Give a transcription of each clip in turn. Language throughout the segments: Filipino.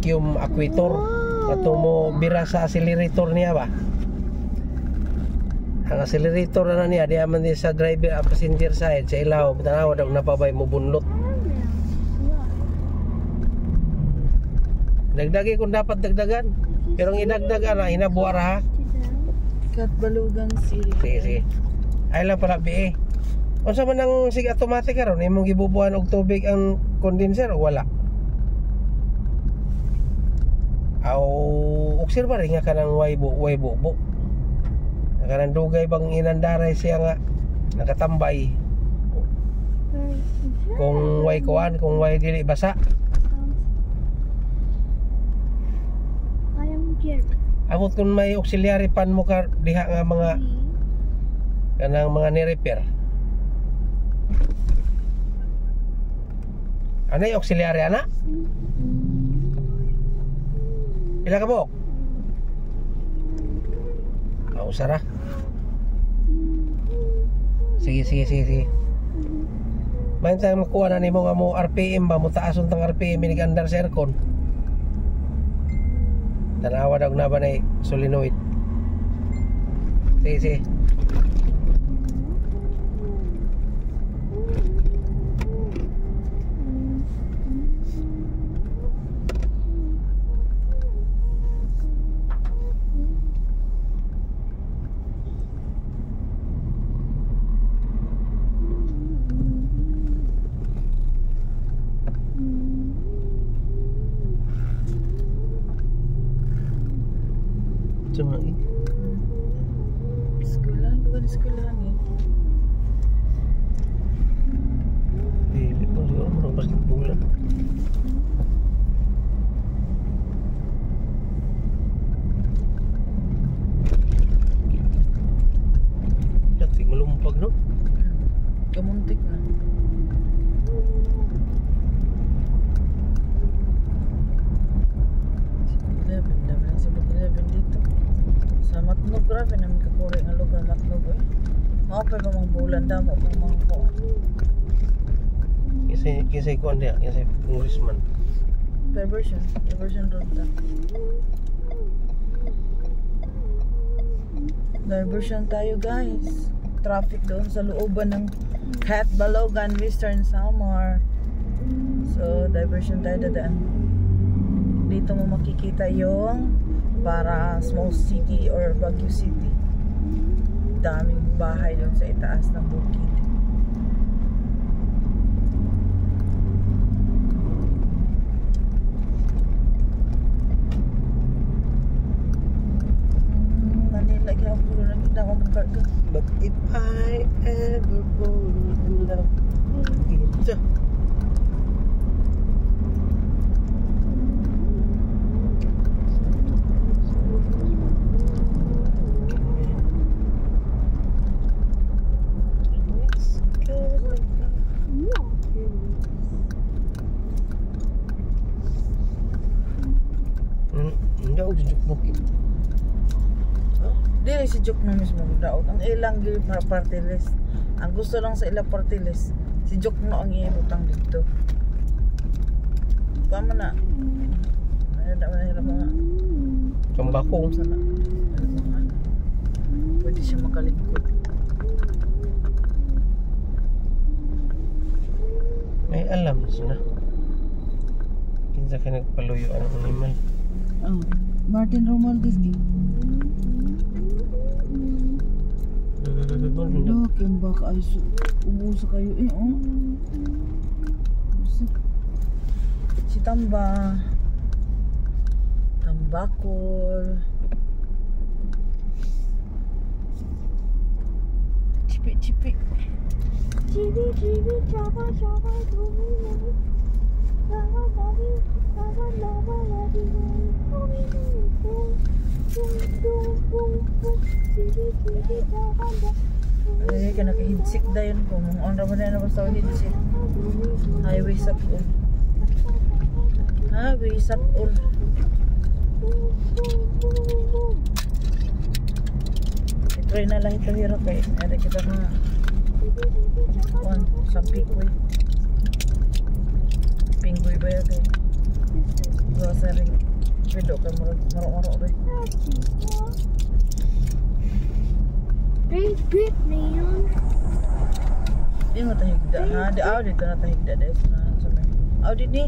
vacuum actuator ato mo bira sa accelerator niya ba. Ang accelerator na niya diya man sa driver passenger side sa ilaw tanaw daw napabay mo bunlot. Dagdagi kung dapat dagdagan. Pero ang idagdagan na hinabuar ha. Katbalugan City. Sige. Ay lang pala BA. Unsa man ang sig automatic karon imong gibubuhan og tubig ang condenser o wala? Aw obserba rin nga kanang way bubo. Kanang dugay bang inandaray siya nga nakatambay. Kung way kuan, kung way dili basa. Amot kung may auxiliary pan mo ka diha nga mga kanang mga ni-repair. Ano yung auxiliary ana? Ila ka mo? Usara. Sige. Main tayo makuha na nimo nga mo RPM ba mo taason tang RPM ni andar sa aircon. Tanawa daw na ba na solenoid. Sige. Sekolahan eh. Dili pa siguro mo basketballan. Dati malumpag no? Kamuntik na. Dito. Sa Matnog, grabe namin kakuri ang lugar Matnog eh. Makapay ba mga bulan damo kung mga kuwan. Kisay kuan dia, kisay congressman. Diversion road ta. Diversion tayo guys. Traffic doon sa looban ng Katbalogan, Western Samar. So diversion tayo dadaan. Dito mo makikita yung para small city or Baguio City. Daming bahay doon sa itaas ng bukid. Manila kaya puro na kita akong magkarga. But if I ever fall in love ito. Dili si Jok na mismo daot. Ang ilang party list. Ang gusto lang sa ilang party list, si Jok no ang iibutang dito. Pama na. Ay da man ira mga Kambakong sana. Pwede siya makalingkod. may alam na. Kinsa ka nagpaluyo ang animal. Oh, Martin Romualdez di. Look, yung baka ay umusa kayo eh, oh. Si Tambakol. Cipi. Ay, ka naka-headset dayon ko. Mga on raman na basta headset. Highway Sapul. I-try na lang ito hirap eh. Ada kita na sa Pinggoy ba yan eh? sering pido ka marok-marok rin. Big na yun. Di mo tahigda ha? Di dito na tahigda dahil sa may audit ni.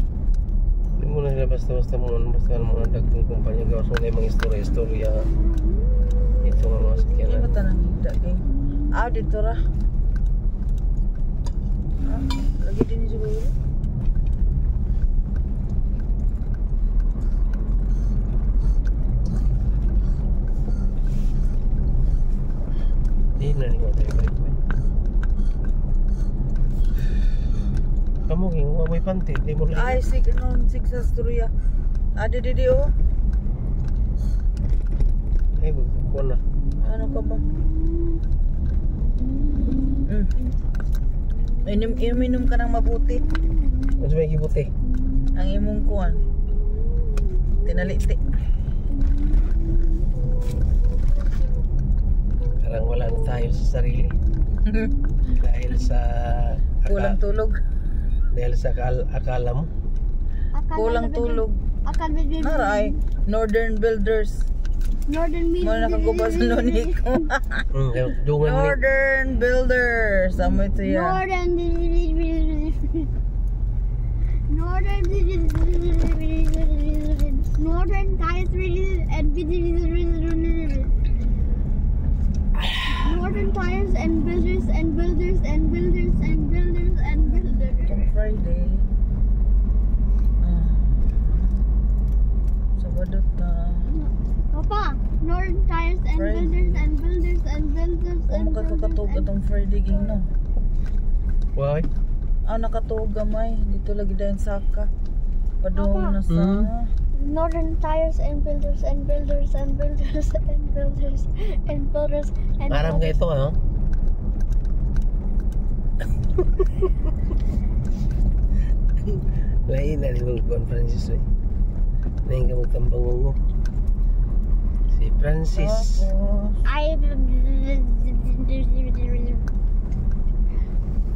Hindi mo na sila basta-basta mga dagkong kumpanya gawas mo na yung mga istorya-istorya ito nga mga Di sakyanan. mo tanang higda kay audit to ra. Ha? Lagi din siguro. Hindi na rin tayo balik. Kamu ging may panty, di mo Ay, rin. sig sa storya. Ada di oh. Ay, buko na. Ano ka ba? Inom ka ng mabuti. Ano may gibuti? Ang imong kuwan. Tinaliti. Parang wala na tayo sa sarili. Dahil sa Kulang tulog. Dahil sa akala mo. Kulang tulog. Akala Naray, Northern Builders. Northern Mo na nakagubas sa lunik ko. Dungan ni. Northern Builders. Amo ito yan. Northern tires and Northern tires and builders and builders and builders and builders and builders. Itong Friday. Sabado na. Papa, Northern tires and Friday. builders and builders and builders Kung and makakatog itong Friday ging no. Why? Nakatog gamay. Dito lagi dahil saka. Padung na sa... Northern tires and builders and builders and builders and builders and builders and Aram ka ito ha? Lain na rin mong Francis eh. Lain ka magtambangungo. Si Francis. Tapos, I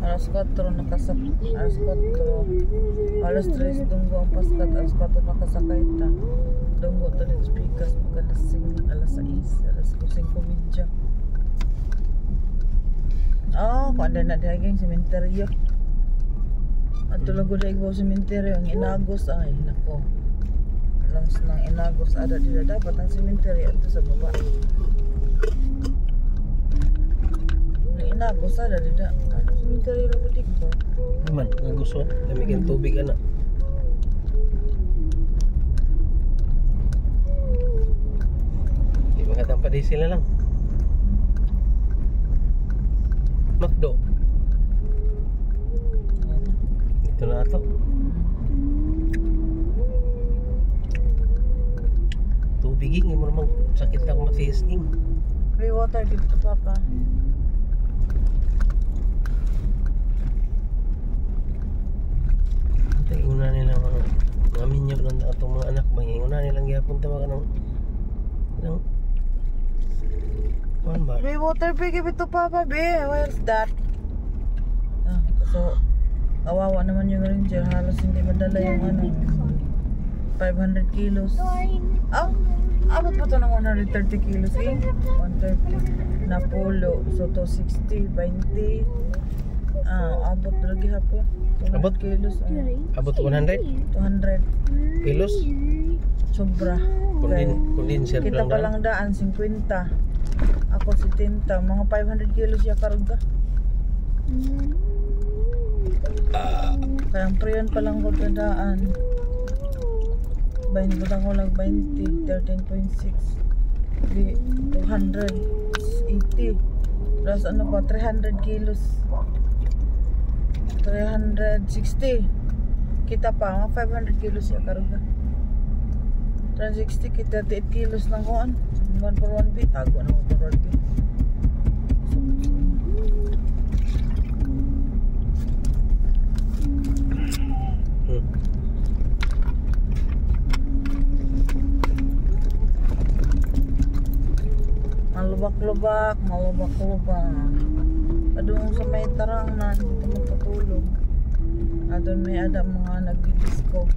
alas 4 nakasap. Alas 4. Alas 3 dunggo ang paskat. Alas 4 nakasakay ta. Dunggo to din speakers. Magalasing alas 6. Alas 5:30. Kung anda na dihaging sementeryo. At tulago dahil ko sementeryo. Ang inagos ay, nako. Langs ng inagos. Ada dila dapat ang sementeryo ito sa baba. Ang inagos ada dila. Ano sementeryo lang ko dito? Naman, ang gusto. Lamigin tubig anak. Di makatampa di sila lang. Makdo. Ito na ito. Tubiging, hindi mo naman sakit lang matiising. May water dito, Papa. Ito, una nilang mga minyo ng itong mga anak. Una nilang yapon tawa ka ng kuhan ba? May water big ito, Papa, be. Where's that? So, kawawa naman yung ranger. Halos hindi madala yung 500 kilos. Abot pa ito ng 130 kilos, eh? 130. Napulo. So, 260, 20. Abot lagi hapon. 200 Abot? kilos. Abot 100? 200. Kilos? Sobra. Okay. Condenser Kita lang pa daan. lang daan, 50. Ako 70. Mga 500 kilos siya karga. Kaya ang priyon pa lang ko tadaan. 20 ko lang 20, 13.6. Di 280. Plus ano pa 300 kilos. 360. Kita pa mga 500 kilos ya karga. 360 kita 8 kilos lang kuan. 1 for 1 bit tago na 1 for 1 bit. Malubak-lubak, malubak-lubak. Adun sa may tarang na dito magpatulog. Adun may ada mga nagdi-disco.